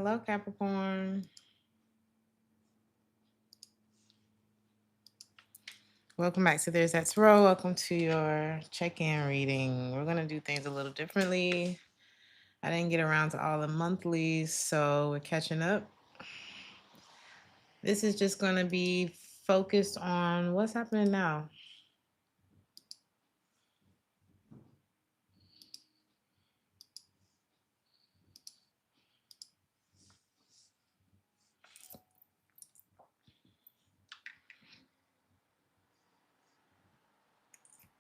Hello, Capricorn. Welcome back to Theresthattarot. Welcome to your check-in reading. We're going to do things a little differently. I didn't get around to all the monthlies, so we're catching up. This is just going to be focused on what's happening now.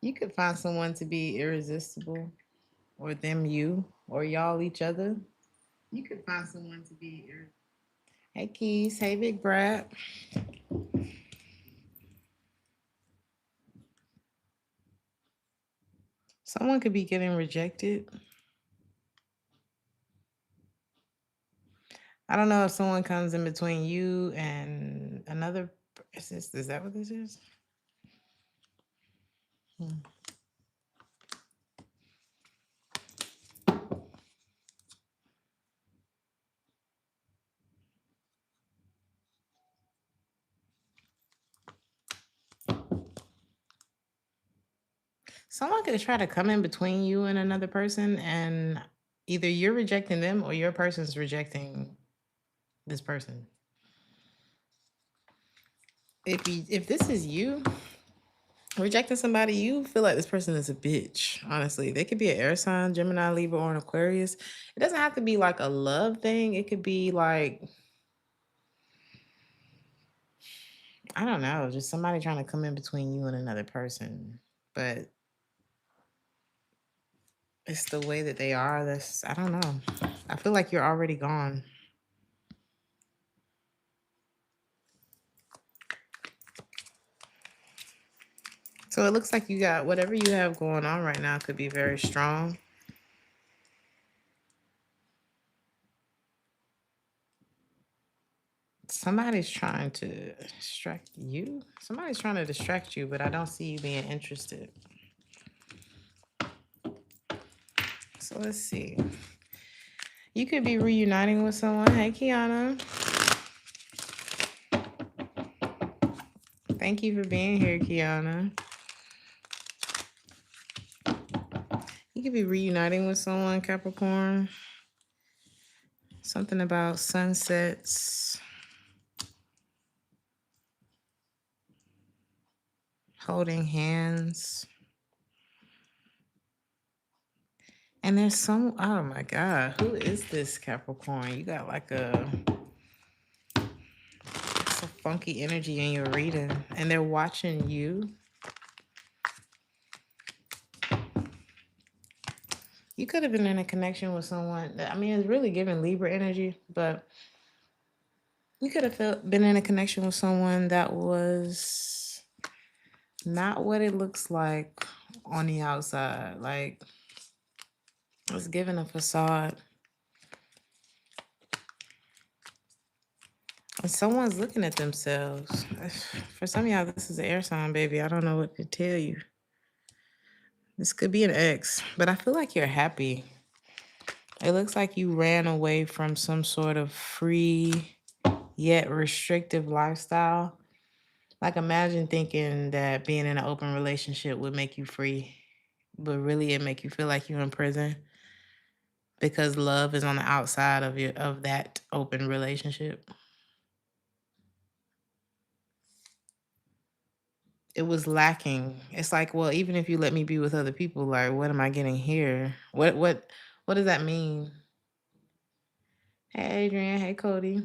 You could find someone to be irresistible, or them you, or y'all each other. You could find someone to be irresistible. Hey, Keys. Hey, Big Brad. Someone could be getting rejected. I don't know if someone comes in between you and another. Is that what this is? Hmm. Someone could try to come in between you and another person, and either you're rejecting them or your person's rejecting this person. If this is you rejecting somebody, you feel like this person is a bitch. Honestly, they could be an air sign, Gemini, Libra, or an Aquarius. It doesn't have to be like a love thing. It could be like, I don't know, just somebody trying to come in between you and another person. But it's the way that they are. That's, I don't know. I feel like you're already gone. So it looks like you got whatever you have going on right now could be very strong. Somebody's trying to distract you. Somebody's trying to distract you, but I don't see you being interested. So let's see. You could be reuniting with someone. Hey, Kiana. Thank you for being here, Kiana. You could be reuniting with someone, Capricorn. Something about sunsets. Holding hands. And there's some, oh my God, who is this Capricorn? You got like it's a funky energy in your reading, and they're watching you. You could have been in a connection with someone. I mean, it's really giving Libra energy, but you could have been in a connection with someone that was not what it looks like on the outside. Like, it's giving a facade. And someone's looking at themselves. For some of y'all, this is an air sign, baby. I don't know what to tell you. This could be an ex, but I feel like you're happy. It looks like you ran away from some sort of free yet restrictive lifestyle. Like, imagine thinking that being in an open relationship would make you free, but really it make you feel like you're in prison because love is on the outside of that open relationship. It was lacking. It's like, well, even if you let me be with other people, like, what am I getting here? What does that mean? Hey, Adrian. Hey, Cody.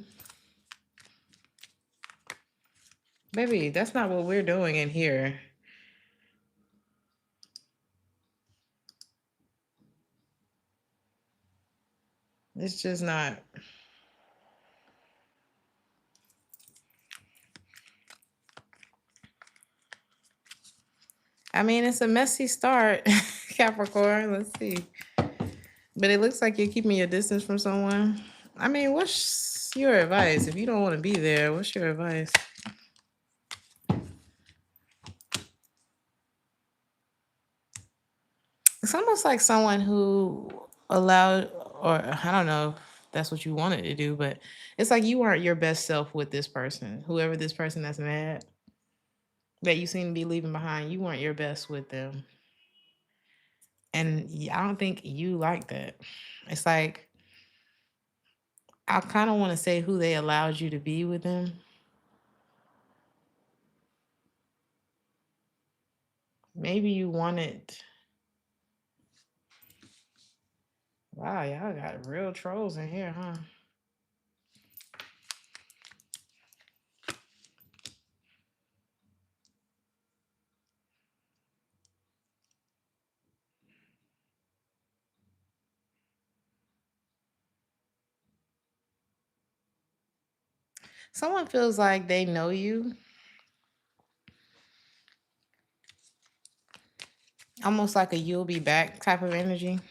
Baby, that's not what we're doing in here. It's just not. I mean, it's a messy start, Capricorn. Let's see. But it looks like you're keeping your distance from someone. I mean, what's your advice? If you don't want to be there, what's your advice? It's almost like someone who allowed, or I don't know, that's what you wanted to do. But it's like you weren't your best self with this person. Whoever this person that's mad that you seem to be leaving behind, you weren't your best with them. And I don't think you like that. It's like I kind of want to say who they allowed you to be with them. Maybe you wanted. Wow, y'all got real trolls in here, huh? Someone feels like they know you, almost like a you'll be back type of energy.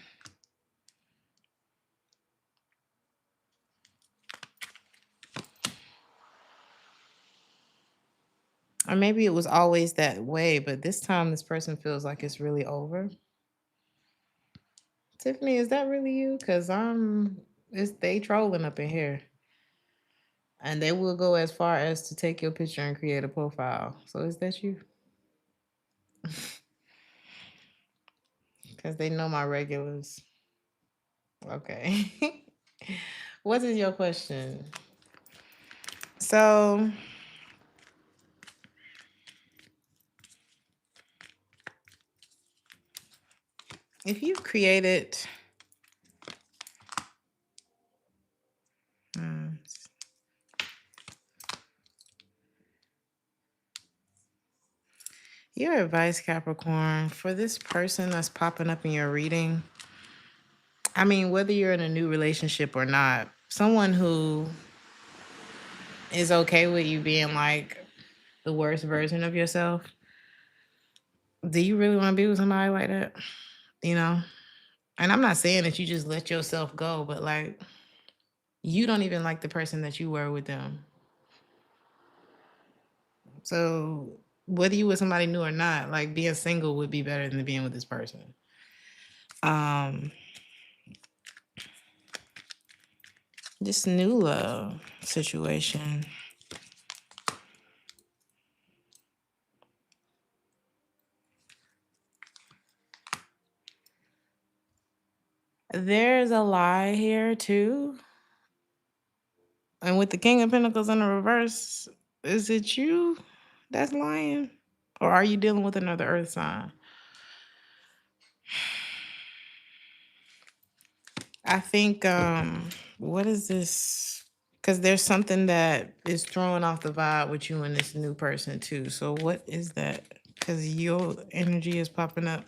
Or maybe it was always that way, but this time this person feels like it's really over. Tiffany, is that really you? Because it's they trolling up in here. And they will go as far as to take your picture and create a profile. So is that you? Because they know my regulars. Okay. What is your question? So if you've created your advice, Capricorn, for this person that's popping up in your reading, I mean, whether you're in a new relationship or not, someone who is okay with you being like the worst version of yourself, do you really want to be with somebody like that? You know? And I'm not saying that you just let yourself go, but like you don't even like the person that you were with them. So whether you with somebody new or not, like being single would be better than being with this person. This new love situation. There's a lie here too. And with the King of Pentacles in the reverse, is it you that's lying? Or are you dealing with another earth sign? I think what is this? Because there's something that is throwing off the vibe with you and this new person too. So what is that? Because your energy is popping up.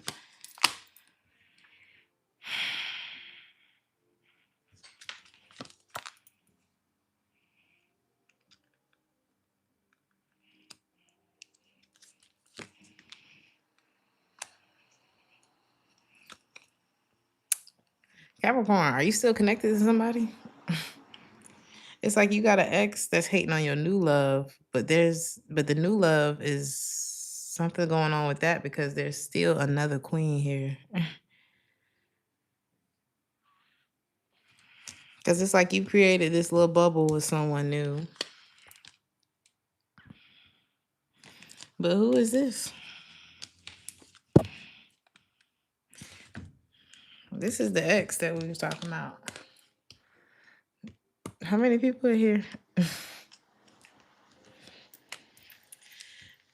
Capricorn, are you still connected to somebody? It's like you got an ex that's hating on your new love, but the new love is something going on with that because there's still another queen here. Because it's like you created this little bubble with someone new. But who is this? This is the ex that we were talking about. How many people are here?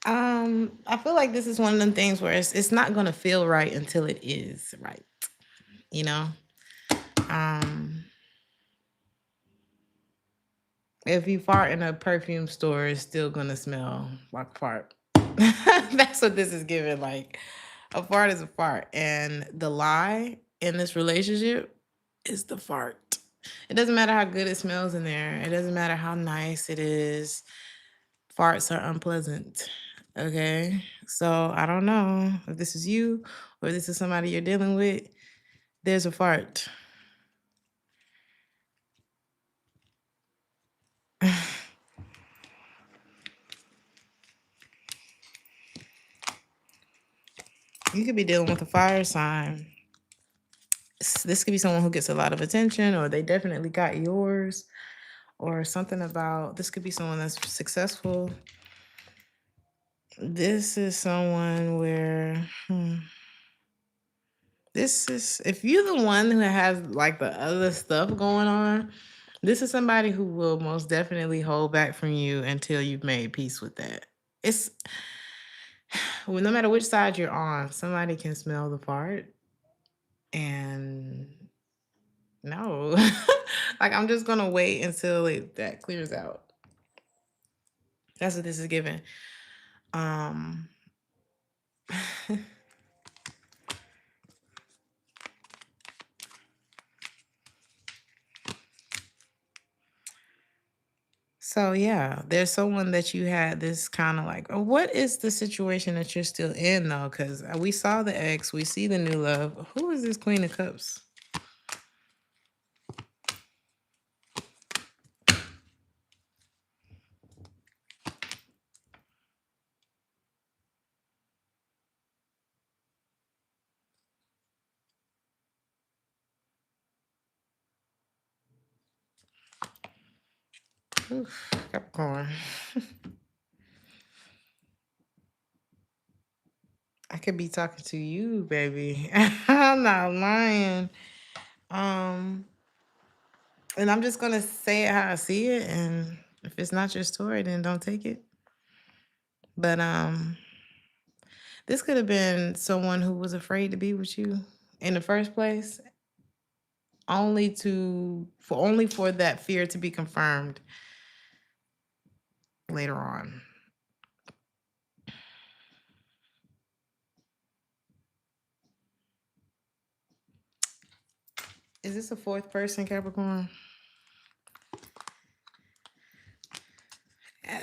I feel like this is one of them things where it's not gonna feel right until it is right. You know? If you fart in a perfume store, it's still gonna smell like fart. That's what this is giving. Like a fart is a fart. And the lie in this relationship is the fart. It doesn't matter how good it smells in there. It doesn't matter how nice it is. Farts are unpleasant. Okay. So I don't know if this is you or this is somebody you're dealing with. There's a fart. You could be dealing with a fire sign. This could be someone who gets a lot of attention, or they definitely got yours, or something about this could be someone that's successful. This is someone where this is, if you're the one who has like the other stuff going on, this is somebody who will most definitely hold back from you until you've made peace with that. It's well, no matter which side you're on, somebody can smell the fart and no. Like I'm just gonna wait until that clears out. That's what this is giving. Um So yeah, there's someone that you had this kind of like, what is the situation that you're still in though? Because we saw the ex, we see the new love. Who is this Queen of Cups? Oof, Capricorn. I could be talking to you, baby. I'm not lying. Um, and I'm just gonna say it how I see it, and if it's not your story, then don't take it. But this could have been someone who was afraid to be with you in the first place, only for that fear to be confirmed later on. Is this a fourth person, Capricorn?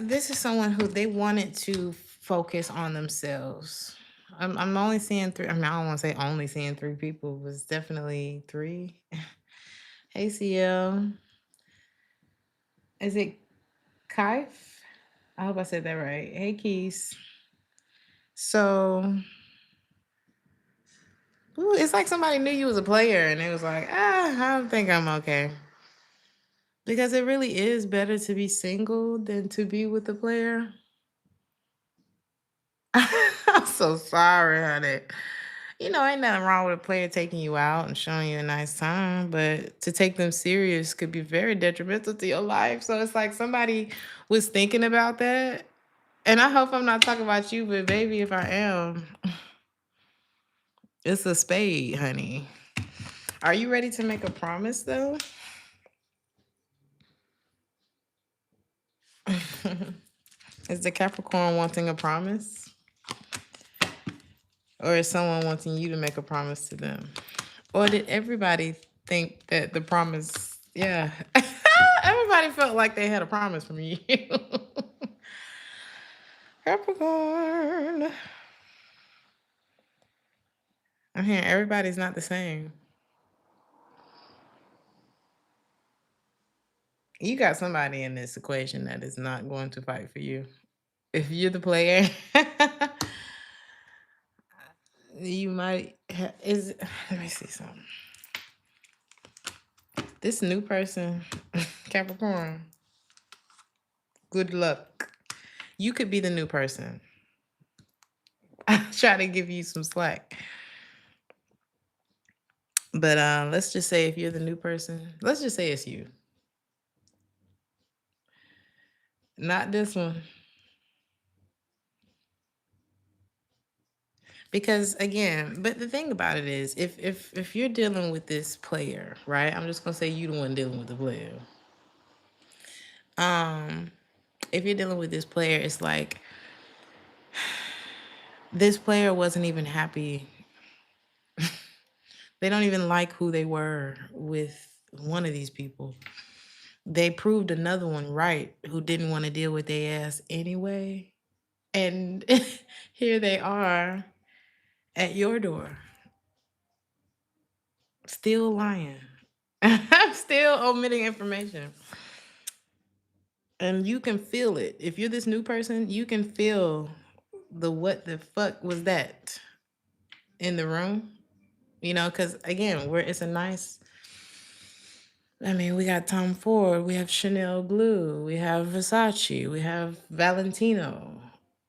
This is someone who they wanted to focus on themselves. I'm only seeing three. I mean, I don't want to say only seeing three people, but it's definitely three. Hey, CL. Is it Kaif? I hope I said that right. Hey, Keys. So, ooh, it's like somebody knew you was a player and it was like, I don't think I'm okay. Because it really is better to be single than to be with a player. I'm so sorry, honey. You know, ain't nothing wrong with a player taking you out and showing you a nice time, but to take them serious could be very detrimental to your life. So it's like somebody was thinking about that. And I hope I'm not talking about you, but baby, if I am, it's a spade, honey. Are you ready to make a promise though? Is the Capricorn wanting a promise? Or is someone wanting you to make a promise to them? Or did everybody think that the promise, yeah. Everybody felt like they had a promise from you. Capricorn. I'm hearing everybody's not the same. You got somebody in this equation that is not going to fight for you. If you're the player, you might is let me see something. This new person, Capricorn, good luck. You could be the new person. I try to give you some slack. But let's just say if you're the new person, let's just say it's you. Not this one. Because again, but the thing about it is if you're dealing with this player, right? I'm just gonna say you the one dealing with the player. If you're dealing with this player, it's like this player wasn't even happy. They don't even like who they were with one of these people. They proved another one right who didn't want to deal with their ass anyway. And here they are at your door, still lying, still omitting information. And you can feel it. If you're this new person, you can feel the what the fuck was that in the room. because again, it's a nice. I mean, we got Tom Ford, we have Chanel Blue, we have Versace, we have Valentino,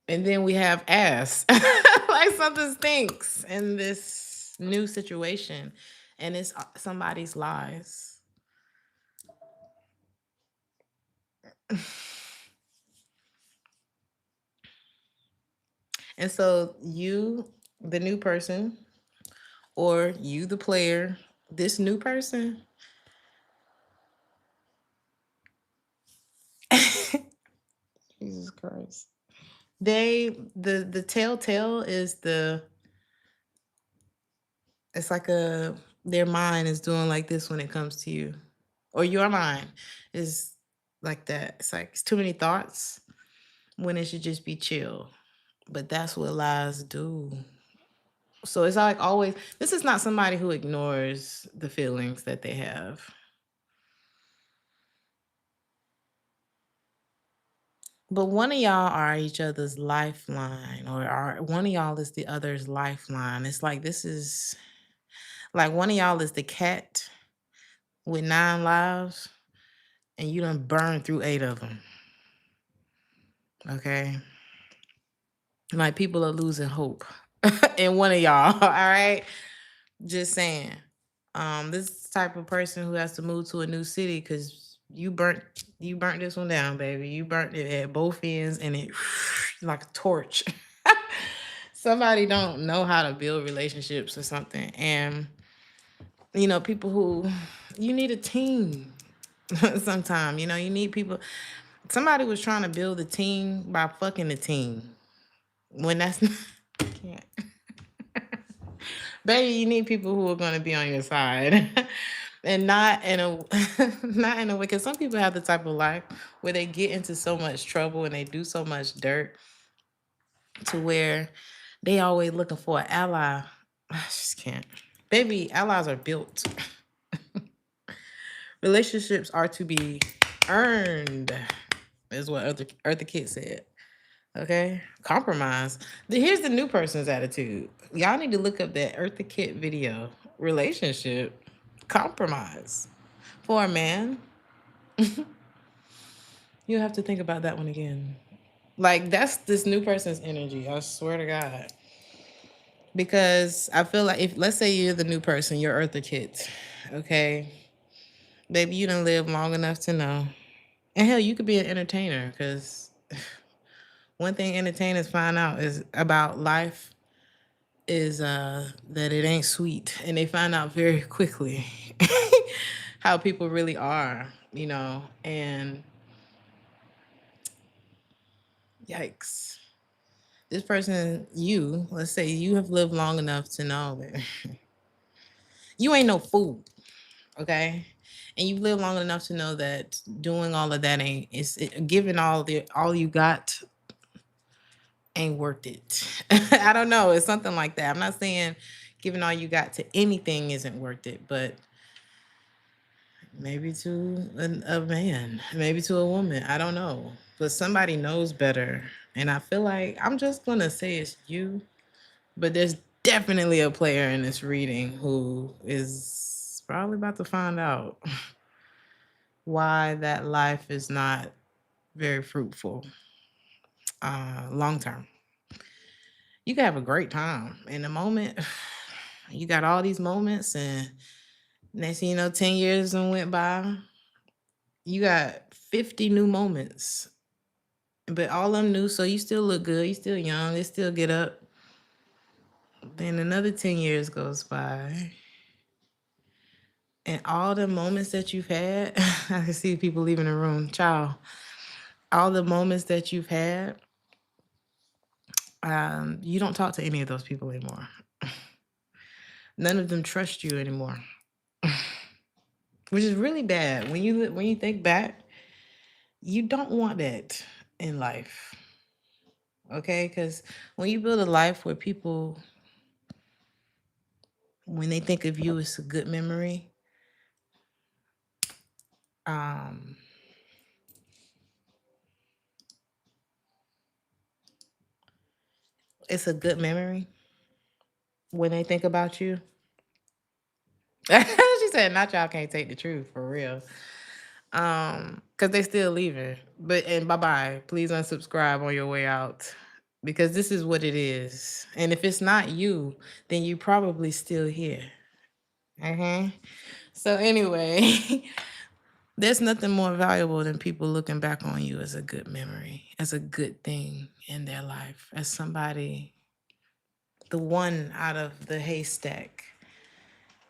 and then we have ass. Like something stinks in this new situation, and it's somebody's lies. And so you, the new person, or you, the player, this new person, Jesus Christ. The telltale is it's like their mind is doing like this when it comes to you. Or your mind is like that. It's like it's too many thoughts when it should just be chill. But that's what lies do. So it's like always, this is not somebody who ignores the feelings that they have. But one of y'all are each other's lifeline, or one of y'all is the other's lifeline. It's like this is like one of y'all is the cat with 9 lives, and you done burned through 8 of them. Okay, like people are losing hope in one of y'all. All right, just saying. This type of person who has to move to a new city because you burnt this one down, baby. You burnt it at both ends, and it like a torch. Somebody don't know how to build relationships or something, and people who you need a team. Sometime you need people. Somebody was trying to build a team by fucking the team when that's not, can't. Baby, you need people who are going to be on your side. And not in a not in a way, because some people have the type of life where they get into so much trouble and they do so much dirt to where they always looking for an ally. I just can't. Baby, allies are built. Relationships are to be earned, is what Eartha Kitt said. Okay? Compromise. Here's the new person's attitude. Y'all need to look up that Eartha Kitt video. Relationship. Compromise. For a man, you have to think about that one again. Like, that's this new person's energy. I swear to God. Because I feel like if, let's say you're the new person, you're Eartha Kitt. Okay? Baby, you done lived long enough to know. And hell, you could be an entertainer, because one thing entertainers find out is about life is that it ain't sweet, and they find out very quickly how people really are, and yikes. This person, let's say you have lived long enough to know that you ain't no fool, okay? And you've lived long enough to know that doing all of that giving all you got ain't worth it. I don't know. It's something like that. I'm not saying giving all you got to anything isn't worth it, but maybe to a man, maybe to a woman. I don't know. But somebody knows better. And I feel like I'm just going to say it's you. But there's definitely a player in this reading who is probably about to find out why that life is not very fruitful long term. You can have a great time in the moment. You got all these moments, and next thing you know, 10 years done went by. You got 50 new moments, but all of them new, so you still look good. You still young. They still get up. Then another 10 years goes by, and all the moments that you've had, I can see people leaving the room. Child, all the moments that you've had, you don't talk to any of those people anymore. None of them trust you anymore, which is really bad. When you think back, you don't want that in life, okay? Because when you build a life where people, when they think of you, it's a good memory. Um, it's a good memory when they think about you. She said, "Not y'all can't take the truth for real." Because they still leaving. And bye bye. Please unsubscribe on your way out because this is what it is. And if it's not you, then you probably still here. So anyway, there's nothing more valuable than people looking back on you as a good memory, as a good thing in their life, as somebody, the one out of the haystack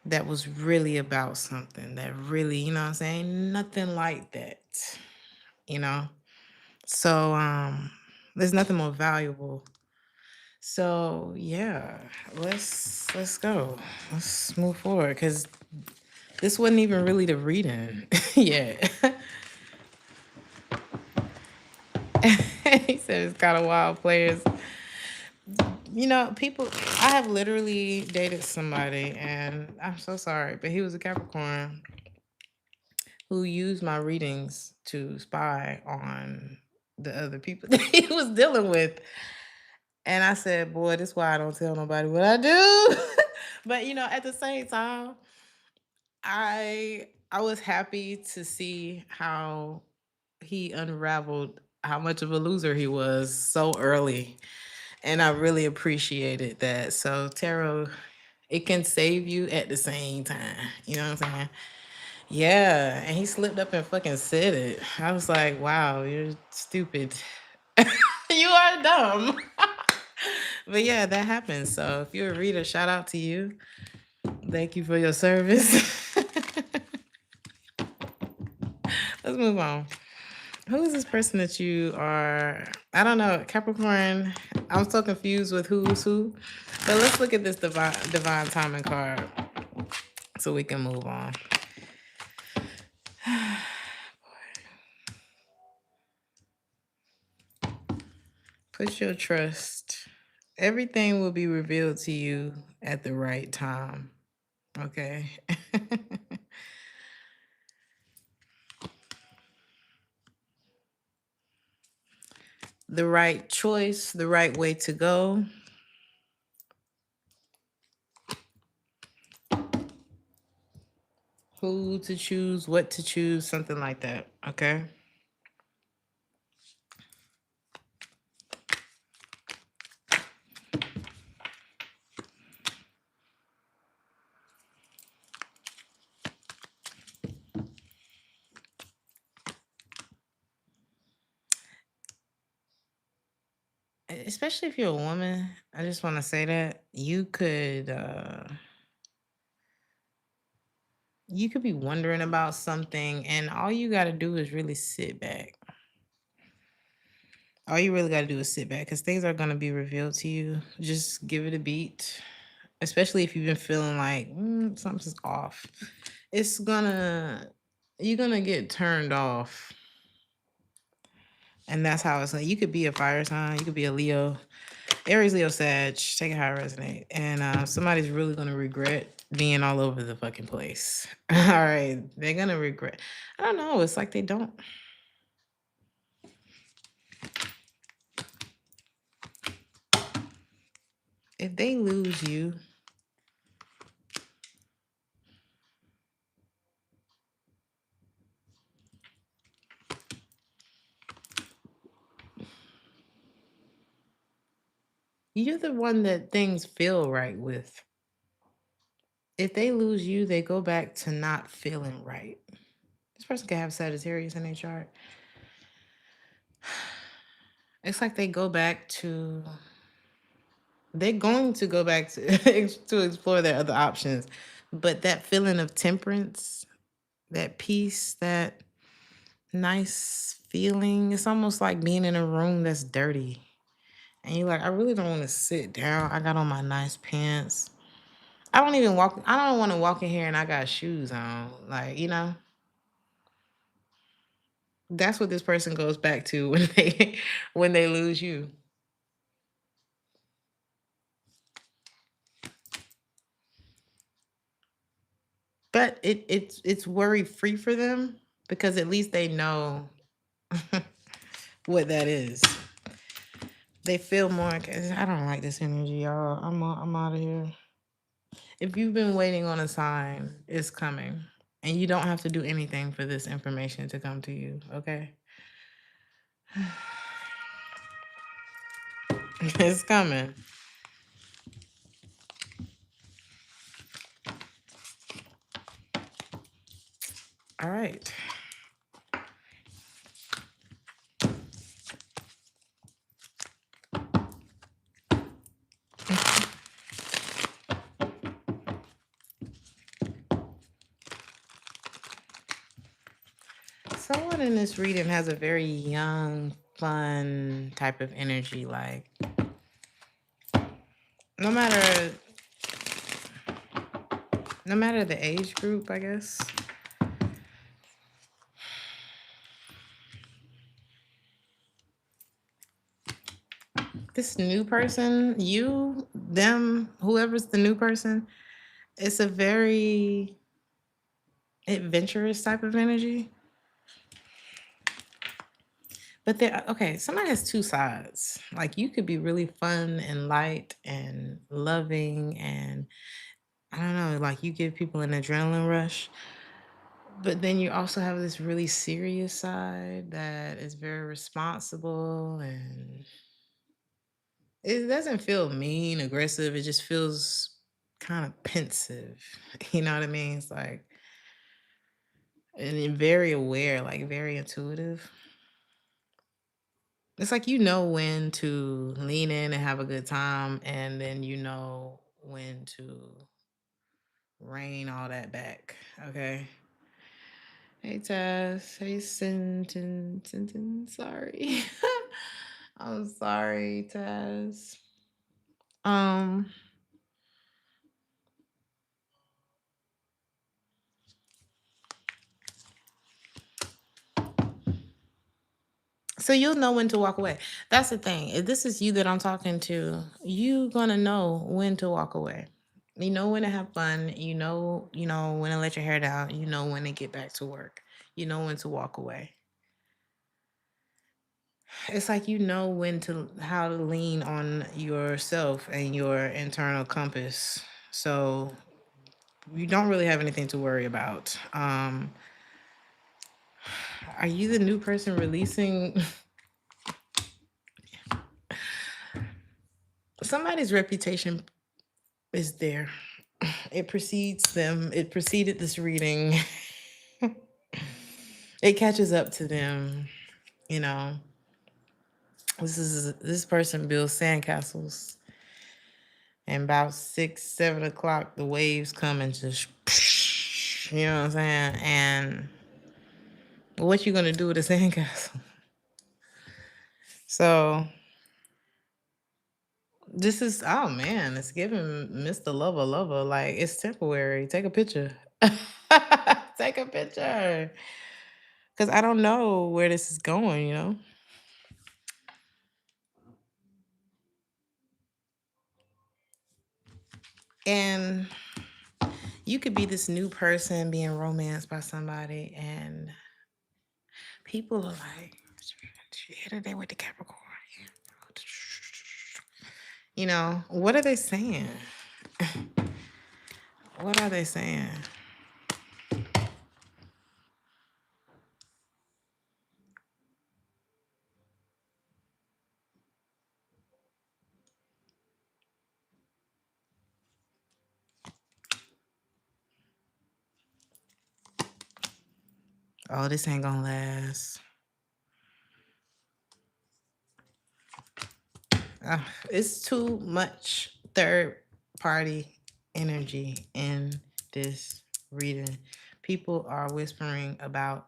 that was really about something, that really, you know what I'm saying? Nothing like that, you know? So there's nothing more valuable. So yeah, let's go. Let's move forward because this wasn't even really the reading yet. He said it's kind of wild players. You know, people, I have literally dated somebody, and I'm so sorry, but he was a Capricorn who used my readings to spy on the other people that he was dealing with. And I said, boy, this is why I don't tell nobody what I do. But you know, at the same time, I was happy to see how he unraveled how much of a loser he was so early. And I really appreciated that. So tarot, it can save you at the same time. You know what I'm saying? Yeah. And he slipped up and fucking said it. I was like, wow, you're stupid. You are dumb. But yeah, that happens. So if you're a reader, shout out to you. Thank you for your service. Let's move on. Who is this person that you are? I don't know. Capricorn. I'm so confused with who's who. But let's look at this divine timing card so we can move on. Put your trust. Everything will be revealed to you at the right time. Okay. The right choice, the right way to go. Who to choose, what to choose, something like that. Okay. Especially if you're a woman, I just want to say that you could be wondering about something, and all you got to do is really sit back. All you really got to do is sit back because things are going to be revealed to you. Just give it a beat, especially if you've been feeling like something's off. You're gonna get turned off, and that's how it's like. You could be a fire sign, you could be a Leo, Aries, Leo, Sag. Take it how it resonate, and somebody's really gonna regret being all over the fucking place. All right, they're gonna regret. I don't know. It's like they don't. If they lose you, you're the one that things feel right with. If they lose you, they go back to not feeling right. This person can have Sagittarius in their chart. It's like they go back to. They're going to go back to to explore their other options, but that feeling of temperance, that peace, that nice feeling, it's almost like being in a room that's dirty. And you're like, I really don't want to sit down. I got on my nice pants. I don't want to walk in here and I got shoes on. Like, you know, that's what this person goes back to when they lose you. But it's worry free for them because at least they know what that is. They feel more. I don't like this energy, y'all. I'm out of here. If you've been waiting on a sign, it's coming. And you don't have to do anything for this information to come to you, okay? It's coming. All right. Someone in this reading has a very young, fun type of energy. Like, no matter the age group, I guess. This new person, you, them, whoever's the new person, it's a very adventurous type of energy. But there, okay, somebody has two sides. Like, you could be really fun and light and loving, and I don't know, like you give people an adrenaline rush. But then you also have this really serious side that is very responsible, and it doesn't feel mean, aggressive. It just feels kind of pensive. You know what I mean? It's like, and then very aware, like very intuitive. It's like you know when to lean in and have a good time, and then you know when to rein all that back. Okay. Hey Tess. Hey Sinton. Sorry. I'm sorry, Tess. Um so you'll know when to walk away. That's the thing. If this is you that I'm talking to, you gonna know when to walk away. You know when to have fun. You know when to let your hair down. You know when to get back to work. You know when to walk away. It's like you know when to how to lean on yourself and your internal compass. So you don't really have anything to worry about. Are you the new person releasing? Somebody's reputation is there. It precedes them. It preceded this reading. It catches up to them. You know, this person builds sandcastles, and about 6, 7 o'clock, the waves come and just, you know what I'm saying. And what you gonna do with a sandcastle? So this is, oh man, it's giving Mr. Lover. Like, it's temporary. Take a picture. Take a picture. Because I don't know where this is going, you know? And you could be this new person being romanced by somebody, and people are like, yeah, they went to Capricorn. You know, what are they saying? What are they saying? Oh, this ain't gonna last. It's too much third party energy in this reading. People are whispering about,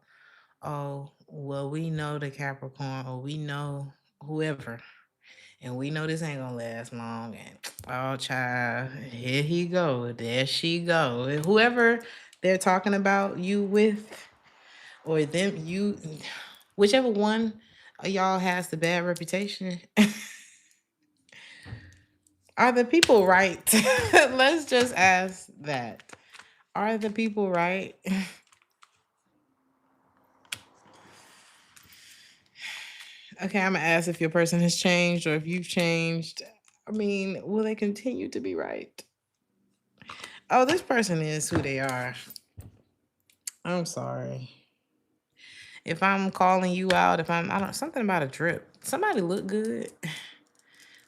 oh, well, we know the Capricorn, or we know whoever, and we know this ain't gonna last long. And oh, child, here he go, there she go. Whoever they're talking about you with, or them, you, whichever one of y'all has the bad reputation. Are the people right? Let's just ask that. Are the people right? Okay, I'm gonna ask if your person has changed or if you've changed. I mean, will they continue to be right? Oh, this person is who they are. I'm sorry. If I'm calling you out, if I don't, something about a drip. Somebody look good.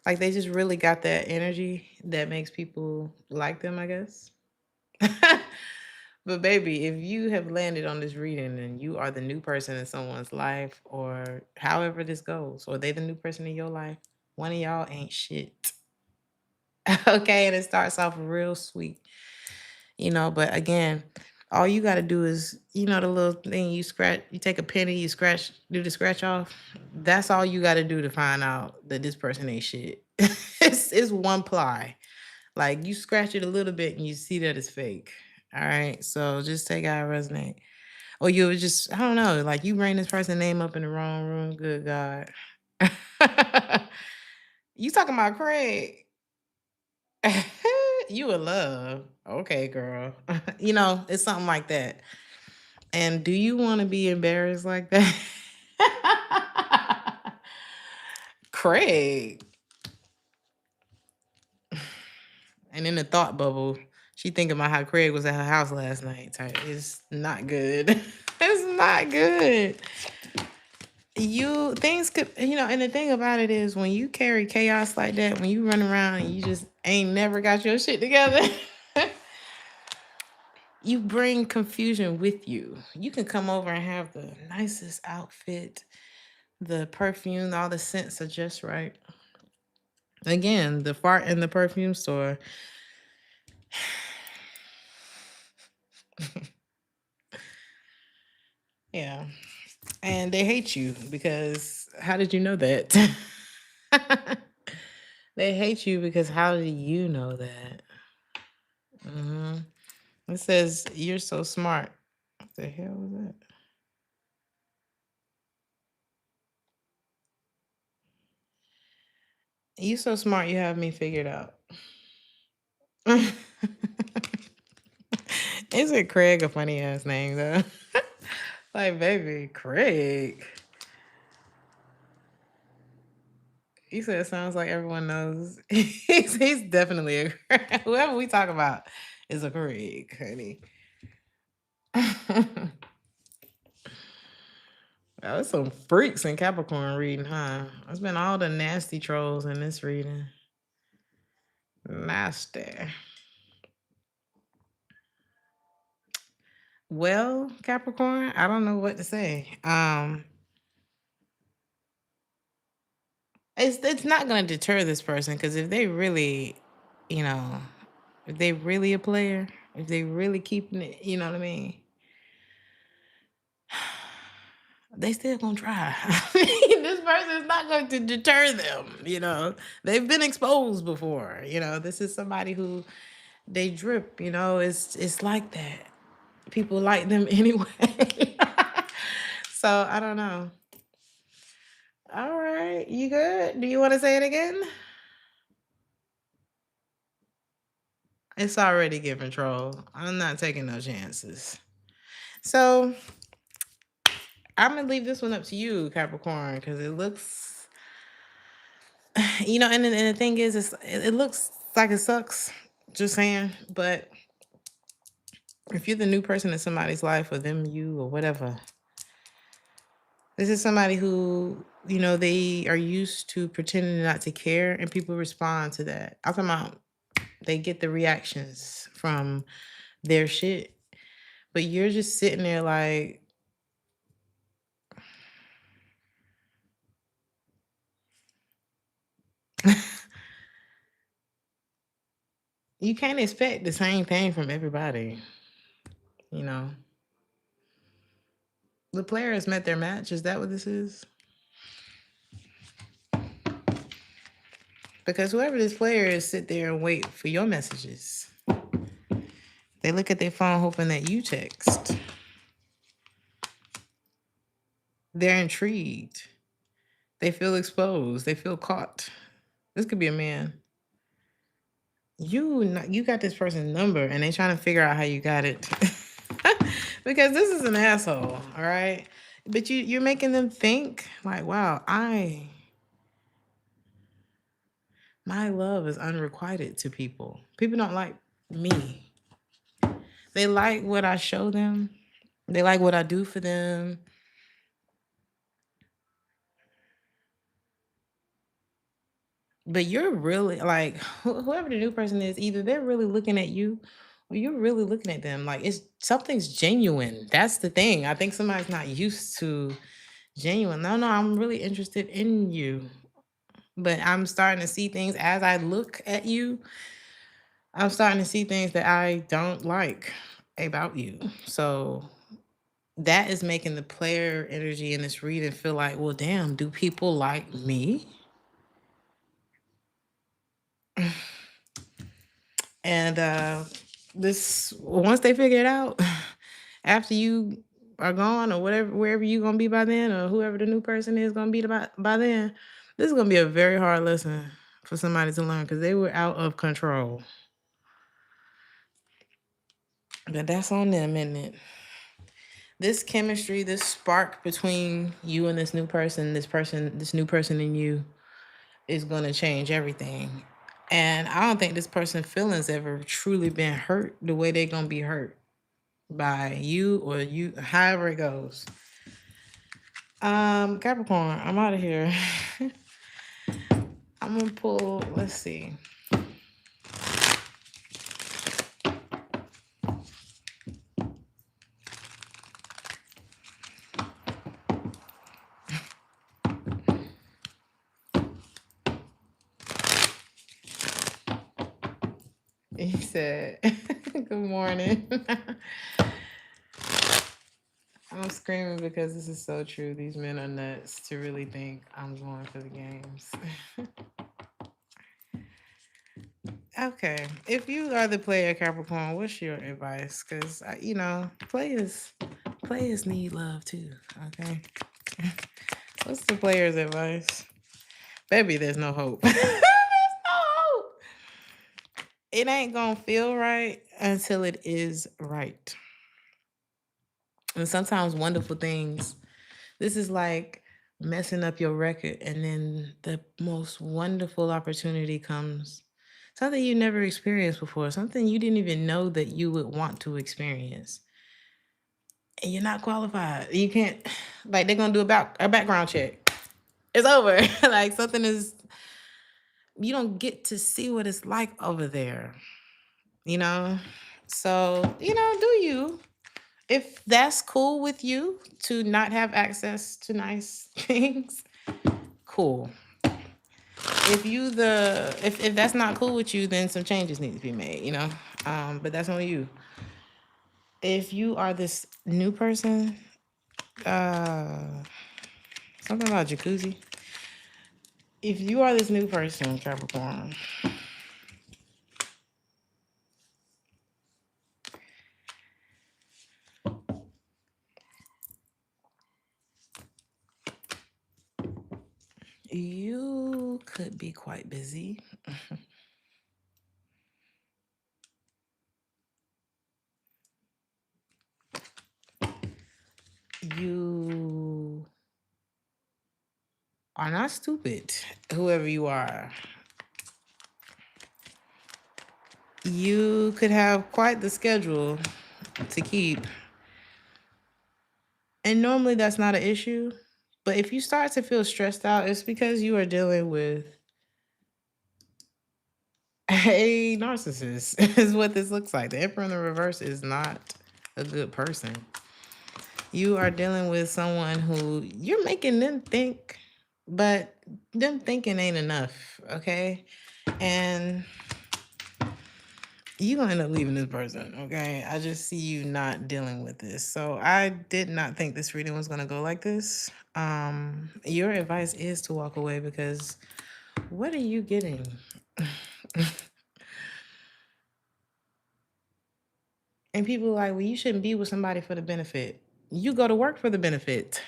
Like they just really got that energy that makes people like them, I guess. But baby, if you have landed on this reading and you are the new person in someone's life, or however this goes, or they the new person in your life, one of y'all ain't shit. Okay, and it starts off real sweet, but again, all you got to do is, the little thing you scratch, you take a penny, you scratch, do the scratch off. That's all you got to do to find out that this person ain't shit. It's one ply. Like you scratch it a little bit and you see that it's fake. All right. So just take out resonate. Or you would just, I don't know, like you bring this person's name up in the wrong room. Good God. You talking about Craig? You in love. Okay, girl. It's something like that. And do you want to be embarrassed like that? Craig. And in the thought bubble, she thinking about how Craig was at her house last night. It's not good. It's not good. Things could, and the thing about it is when you carry chaos like that, when you run around and you just ain't never got your shit together, you bring confusion with you. You can come over and have the nicest outfit, the perfume, all the scents are just right. Again, the fart in the perfume store. Yeah. And they hate you because how did you know that? They hate you because how do you know that? It says you're so smart. What the hell was that? You so smart, you have me figured out. Isn't Craig a funny ass name though? Like, baby, Craig. He said it sounds like everyone knows. he's definitely a whoever we talk about is a Craig, honey. Oh, there's some freaks in Capricorn reading, huh? It's been all the nasty trolls in this reading. Nasty. Well, Capricorn, I don't know what to say. It's not gonna deter this person because if they really, if they really a player, if they really keeping it, you know what I mean? They still gonna try. This person is not going to deter them. They've been exposed before. This is somebody who they drip. It's like that. People like them anyway. So I don't know. All right, you good? Do you want to say it again? It's already given troll. I'm not taking no chances. So I'm gonna leave this one up to you, Capricorn, because it looks, and the thing is, it looks like it sucks. Just saying, but if you're the new person in somebody's life, or them, you, or whatever, this is somebody who, they are used to pretending not to care, and people respond to that. I'm talking about they get the reactions from their shit, but you're just sitting there like, you can't expect the same thing from everybody. The player has met their match. Is that what this is? Because whoever this player is, sit there and wait for your messages. They look at their phone hoping that you text. They're intrigued. They feel exposed. They feel caught. This could be a man. You got this person's number and they trying to figure out how you got it. Because this is an asshole, all right? But you're making them think like, wow, my love is unrequited to people. People don't like me. They like what I show them. They like what I do for them. But you're really like whoever the new person is, either they're really looking at you or you're really looking at them. Like it's something's genuine. That's the thing. I think somebody's not used to genuine. No, I'm really interested in you. But I'm starting to see things as I look at you. I'm starting to see things that I don't like about you. So that is making the player energy in this reading feel like, well, damn, do people like me? And this once they figure it out, after you are gone or whatever, wherever you gonna be by then, or whoever the new person is gonna be by then, this is gonna be a very hard lesson for somebody to learn because they were out of control. But that's on them, isn't it? This chemistry, this spark between you and this new person, this new person in you is gonna change everything. And I don't think this person's feelings ever truly been hurt the way they're gonna be hurt by you or you, however it goes. Capricorn, I'm out of here. I'm gonna pull, let's see. He said, good morning. I'm screaming because this is so true. These men are nuts to really think I'm going for the games. Okay, if you are the player, Capricorn, what's your advice? Because players need love too. Okay, what's the player's advice? Baby, there's no hope. There's no hope. It ain't gonna feel right until it is right. And sometimes wonderful things. This is like messing up your record, and then the most wonderful opportunity comes. Something you never experienced before, something you didn't even know that you would want to experience. And you're not qualified. You can't, like, they're going to do a background check. It's over. Like, something is, you don't get to see what it's like over there, you know? So, do you? If that's cool with you to not have access to nice things, cool. If that's not cool with you, then some changes need to be made, but that's on you. If you are this new person, something about jacuzzi. If you are this new person, Capricorn, you could be quite busy. You are not stupid, whoever you are. You could have quite the schedule to keep. And normally that's not an issue. But if you start to feel stressed out, it's because you are dealing with a narcissist, is what this looks like. The Emperor in the reverse is not a good person. You are dealing with someone who you're making them think, but them thinking ain't enough, okay? And you're gonna end up leaving this person, okay? I just see you not dealing with this. So I did not think this reading was gonna go like this. Your advice is to walk away because what are you getting? And people are like, well, you shouldn't be with somebody for the benefit. You go to work for the benefit.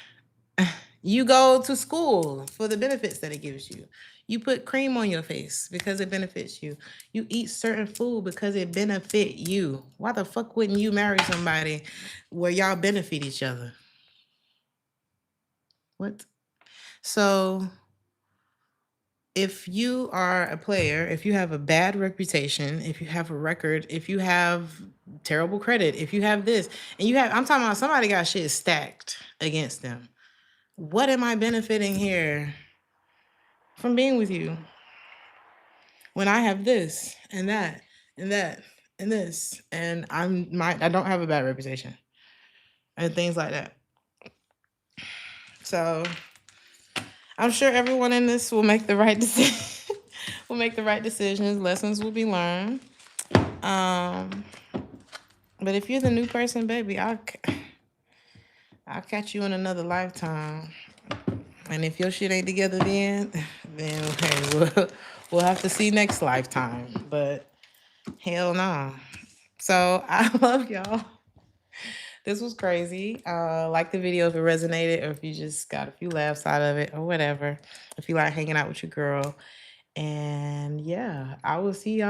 You go to school for the benefits that it gives you. You put cream on your face because it benefits you. You eat certain food because it benefit you. Why the fuck wouldn't you marry somebody where y'all benefit each other? What? So if you are a player, if you have a bad reputation, if you have a record, if you have terrible credit, if you have this, and I'm talking about somebody got shit stacked against them. What am I benefiting here from being with you when I have this and that and that and this, and I don't have a bad reputation and things like that. So I'm sure everyone in this will make the right decision. Will make the right decisions. Lessons will be learned. But if you're the new person, baby, I'll catch you in another lifetime. And if your shit ain't together then hey, we'll have to see next lifetime. But hell no. So I love y'all. This was crazy. Like the video if it resonated, or if you just got a few laughs out of it, or whatever. If you like hanging out with your girl. And yeah, I will see y'all